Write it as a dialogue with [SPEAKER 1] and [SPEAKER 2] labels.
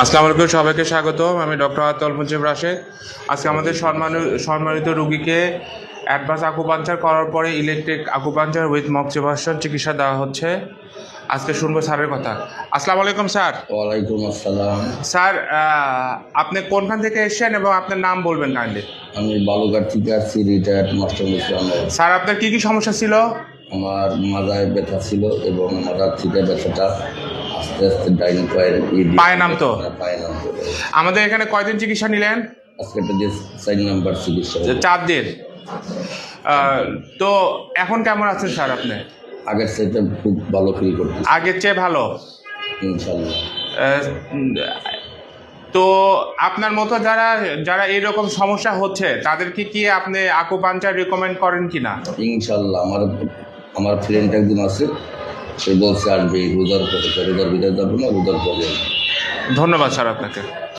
[SPEAKER 1] আসসালামু আলাইকুম, সবাইকে স্বাগতম। আমি ডক্টর আতল মুজিব রাশেদ। আজকে আমাদের সম্মানিত রুগীকে অ্যাডভান্স আকুপাঞ্চার করার পরে ইলেকট্রিক আকুপাঞ্চার উইথ মক্সিভার্সন চিকিৎসা দেওয়া হচ্ছে। আজকে শুনবো স্যারের কথা। আসসালামু আলাইকুম স্যার।
[SPEAKER 2] ওয়ালাইকুম আসসালাম।
[SPEAKER 1] স্যার, আপনি কোনখান থেকে এসেছেন এবং আপনার নাম বলবেন কাইন্ডলি?
[SPEAKER 2] আমি বালুঘাট থেকে আসছি, রিটায়ার্ড মাস্টার ইসলামের।
[SPEAKER 1] স্যার, আপনার কী কী সমস্যা ছিল?
[SPEAKER 2] আমার মাজায় ব্যথা ছিল এবং মাজার থেকে ব্যথাটা আস্তে আস্তে ডাইন পায়ের
[SPEAKER 1] পায়ে নামতো?
[SPEAKER 2] পায়ে নামতো।
[SPEAKER 1] আমাদের এখানে কয়দিন চিকিৎসা নিলেন?
[SPEAKER 2] আজকে এটা যে 4 নাম্বার চিকিৎসা।
[SPEAKER 1] 4 দিন। তো এখন কেমন আছেন স্যার আপনি?
[SPEAKER 2] আগের চাইতে খুব ভালো ফিল করছি
[SPEAKER 1] আগের চেয়ে ভালো,
[SPEAKER 2] ইনশাল্লাহ।
[SPEAKER 1] তো আপনার মতো যারা যারা এইরকম সমস্যা হচ্ছে তাদেরকে কি আপনি আকুপাঞ্চার রিকমেন্ড করেন কি না?
[SPEAKER 2] ইনশাল্লাহ আমার ফ্রেন্ড একজন আছে, সে বলছে আসবে রোজার পরে, রোজার ভিতরে যাবো না, রোজার পরে।
[SPEAKER 1] ধন্যবাদ স্যার আপনাকে।